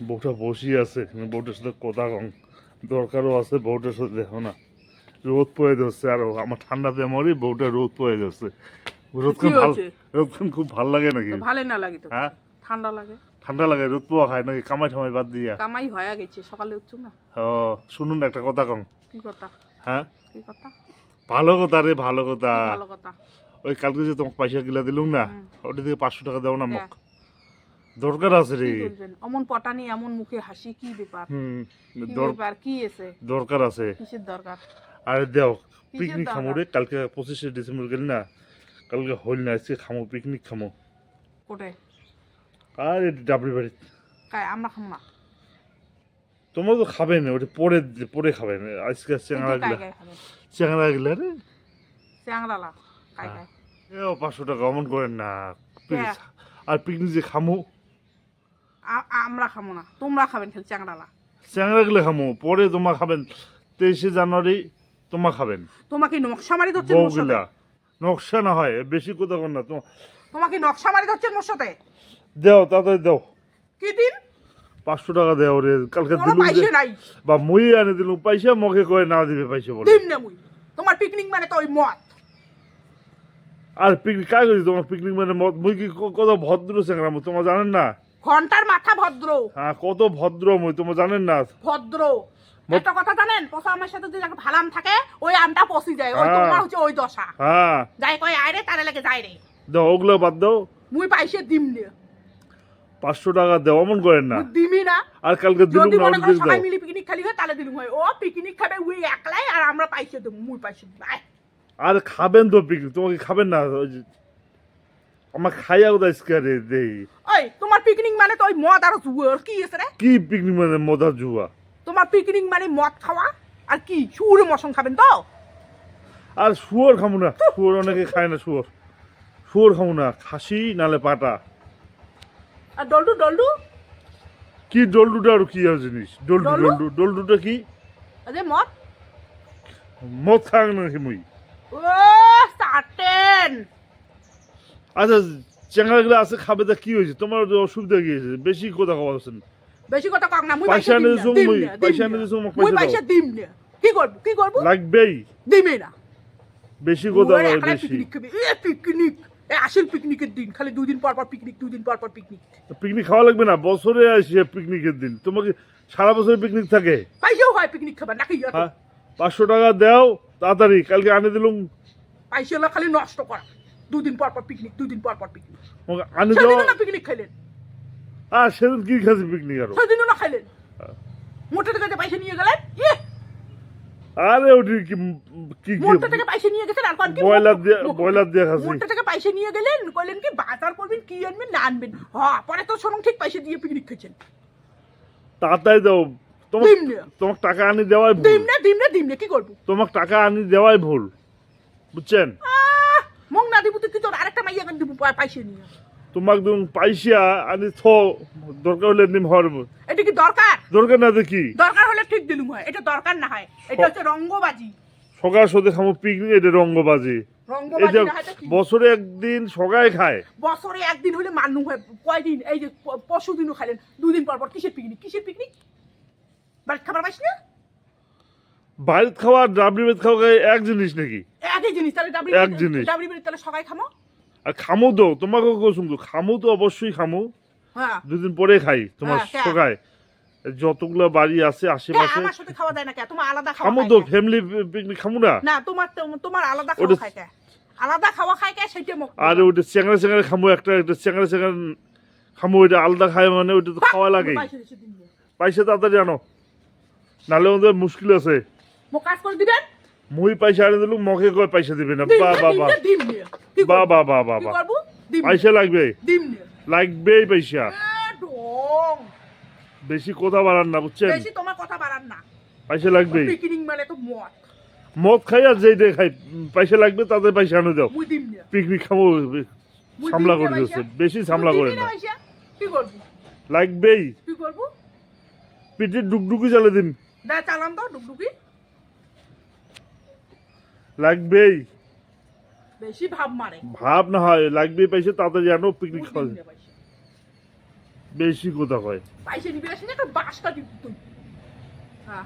বউটা বসি আছে, বউটার সাথে কথা কম দরকারও আছে। বউটার সাথে দেখো না রোদ পড়ে যাচ্ছে, আর আমার ঠান্ডাতে মরি, বউটা রোদ পড়ে যাচ্ছে। কি হয়েছে? রোদখান খুব ভাল লাগে নাকি? তো ভালো না লাগে তো? হ্যাঁ, ঠান্ডা লাগে। ঠান্ডা লাগে, রোদ পোয়া খায় নাকি কামাই ঠামাই বাদ দিয়া? কামাই হয়ে গেছে, সকালে উঠছো না? ও শুনুন একটা কথা কম। কি কথা? হ্যাঁ, কি কথা? ভালো কথা রে, ভালো কথা। কি ভালো কথা? ওই কালকে যে তোমাকে পয়সা গিলা দিলুম না, ওটা থেকে 500 টাকা দাও না, মুখ দরকার আছে রে। কি বলবেন? অমন পটানি, এমন মুখে হাসি, কি ব্যাপার? কি দর- ব্যাপার? কি এসে? দরকার আছে। কিসের দরকার? আরে দেও, কিসের পিকনিক খামো দরকার? রে, কালকে 25শে ডিসেম্বর গেলি না, কালকে হইল না, আজকে খামো, পিকনিক খামো। কোটে? আরে ডাবরি বাড়ি। কাই আমরা খাবো না? তোমরা তো খাবে না, ওটা পরে পরে খাবেন। আজকে চেঙ্গারা কাই গিলা, কাই খাবেন? চেঙ্গারা গিলা রে। চ্যাংড়ালা কাই কাই? এও 500 টাকা অমন করেন না প্লিজ। হ্যাঁ। আর পিকনিক যে খামো, আমরা খাবো না, তোমরা খাবেন খালি চ্যাংড়ালা। চেঙ্গারা গিলা খামো, পরে তোমার খাবেন। 23শে জানুয়ারি তোমার খাবেন। তোমাকে নকশা মারি ধরছে মোর সাথে? বউগুলা নকশা না হয়, বেশি কথা কর না তো। তোমাকে নকশা মারি ধরছে মোর সাথে? দেও, তাড়াতাড়ি দেও। কি দিন? 500 টাকা দেও রে, কালকে কোনো দিলুম যে, পয়সা নাই। বা মুই আনে দিলুম পয়সা, মগে কয়ে না দিবে পয়সা বলে। দিম না মুই। তোমার পিকনিক মানে তো ওই মদ। আর পিকনিক কাজ করি, তোমার পিকনিক মানে মুই কি কত ভদ্র চেংরা মুই, তোমার জানেন না? ঘন্টার মাথা ভদ্র। হ্যাঁ, কত ভদ্র মুই, তোমার জানেন না? ভদ্র। একটা কথা জানেন, পোষা আমের সাথে যে একটা ভালাম থাকে, ওই আমটা পচি যায়। ওই হ্যাঁ। তোমার হচ্ছে ওই দশা। হ্যাঁ, যাই কয় আয় রে, তারে লাগে যাই রে। দাও ওগুলো বাদ দাও। মুই পাইছে দিম না। 500 টাকা দেও, অমন করেন না। মুই দিমি না। আর কালকে দিলুম যদি না, মনে ওটা করো দিয়ে সবাই দাও। মিলে পিকনিক খালি হয়, তাহলে দিলুম হয়। ও পিকনিক খাবে উই একলাই, আর আমরা পাইছে দেবো, মুই পাইছে দেবো। আয়। আর খাবেন তো পিকনিক, তোমাকে খাবেন না? ওই যে আমার খাইয়া কোথায় স্কারে দেই। ওই তোমার পিকনিক মানে তো ওই মদ আর জুয়ার, কি আছে রে? কি পিকনিক মানে মজা জুয়া? তোমার পিকনিক মানে মদ খাওয়া আর কি সুর মশন খাবেন তো? আর শুয়োর খামু না, শুয়োর অনেকে খায় না, শুয়োর শুয়োর খামু না, খাসি নালে পাটা। আর ডলডু ডলডু? কি ডলডুটা আর কি আর জিনিস? ডলডু ডলডু? ডলডু ডলডুটা কি? আরে মদ? মদ খাং নাকি মুই? ও সার্টেন। আচ্ছা, চেঙ্গাগুলো আছে, খাবে, তা কি হয়েছে? তোমার যে অসুবিধা কি হয়েছে? বেশি কথা কওয়াছেন। বেশি কথা কাক না, মুই পয়সা পয়সা এনে দিম দিছো, না, দিম মুই না, পয়সা দিম এনে না। দিছো, মোক মুই পয়সা পয়সা দাও। দিম না। কি করব? কি করব? লাগবেই, দিমে না। বেশি কথা ওই বলে একলাই বেশি। পিকনিক খাবে। এ পিকনিক, এ আসল পিকনিকের দিন, খালি 2 দিন পর পর পিকনিক, 2 দিন পর পর পিকনিক। পিকনিক খাওয়া লাগবে না, বছরে আসে পিকনিকের দিন। তোমাকে সারা বছর পিকনিক থাকে? পয়সাও হয় পিকনিক খাবার নাকি? হ্যাঁ, 500 টাকা দাও তাড়াতাড়ি, কালকে আনে দিলুম। পয়সা হলো খালি নষ্ট করা। 2 দিন পর পর পিকনিক, 2 দিন পর পর পিকনিক। মোক আনে সেদিনও দাও। না পিকনিক খাইলেন? আর সেদিন কি খাচ্ছি পিকনিক আরো? সেদিনও না খাইলেন? মোটা থেকে পয়সা নিয়ে গেলেন? ইয়ে, আরে ওটি কি কি মোটা থেকে পয়সা নিয়ে গেছেন, আর কোন কি? ব্রয়লার দিয়ে খাচ্ছি। মোটা থেকে পয়সা নিয়ে গেলেন, কইলেন কি বাজার করবেন, কি আনবেন না আনবেন। হ্যাঁ, পরে তো শুনুন ঠিক পয়সা দিয়ে পিকনিক খেয়েছেন। তাড়াতাড়ি দাও। তোমার দিম না। তোমাকে টাকা আনি দেওয়াই ভুল। দিম না, দিম না, দিম না, কি করবো? তোমাকে টাকা আনি দেওয়াই ভুল, বুঝছেন? মং না দিব তো কি তোর আরেকটা মাইয়া গান দিব পয়সা নিয়ে? তোমাকে ধরুন পয়সা আনি দরকার হলে নিম হওয়ার এটা কি দরকার? দরকার না দেখি। দরকার হলে ঠিক দিলুম হয়, এটা দরকার না হয়। এটা হচ্ছে রঙ্গবাজি। সকাল সদে খামো পিকনিক, এটা রঙ্গবাজি। রঙ্গবাজি এটা না হয় তো কি? বছরে একদিন সবাই খায়। বছরে একদিন হলে মান্য হয়, কয়দিন? এই যে পরশু দিনও খাইলেন, 2 দিন পর পর। কিসের পিকনিক? কিসের পিকনিক? বাড়ি খাবার পাইস না? বাইরে খাওয়া আর ডাবলি বেদ খাওয়া এক জিনিস নাকি? একই জিনিস। তাহলে ডাবলি এক জিনিস। ডাবলি বেড়ে তাহলে সবাই খামো। আর খামো তো, তোমাকে কসুম তো, খামো তো অবশ্যই খামো। হ্যাঁ 2 দিন পরে খাই তোমার হ্যাঁ, হ্যাঁ। সকায়। যতগুলো বাড়ি আছে আশেপাশে আমার সাথে খাওয়া যায় না কে? তোমার আলাদা খাওয়া খামো খায় তো, কে? ফ্যামিলি পিকনিক খামো না? না, তোমার তোমার আলাদা খাওয়া ওটা- খায় কে? আলাদা খাওয়া খায় কে সেটা মুখ। আর ওইটা চেঙ্গা চেঙ্গা খামো, একটা চেঙ্গা চেঙ্গা খামো, ওইটা আলাদা খায় মানে ওইটা তো খাওয়া লাগে। পয়সা তাড়াতাড়ি আনো, নাহলে আমাদের মুশকিল আছে। মুখ কাজ করে দিবেন? মুই পয়সা আনি দিলুম, মকে কয় পয়সা দিবে না। দিম বা না, বা দিম বা না, দিম না। কি বা করবো? বা বা বা কি বা করবো? দিম না, পয়সা লাগবে, দিম না। লাগবেই পয়সা। ঢং। বেশি কথা বাড়ান না, বুঝছেন? বেশি তোমার কথা বাড়ান না। পয়সা লাগবেই। পিকনিক মানে তো মদ। মদ খাই আর যেইটাই খাই, পয়সা লাগবে, তাদের পয়সা আনো দাও। মুই দিম না। পিকনিক খাবো, মুই সামলা দিম না করে দিচ্ছে, পয়সা। বেশি সামলা মুই করেন দিম না। পয়সা। কি করবো? লাগবেই, কি করবো? পিঠে ডুকডুকি চালে দিন। দা চালান তো ডুকডুকি। লাগবেই, বেশি ভাব মারে। ভাব না হয়, লাগবেই পয়সা, তাড়াতাড়ি আনো, পিকনিক মুই খাওয়া। দিম না পয়সা। বেশি কথা কয় পাইছে নিবি আসেনি একটা বাস কাটি তুই হ্যাঁ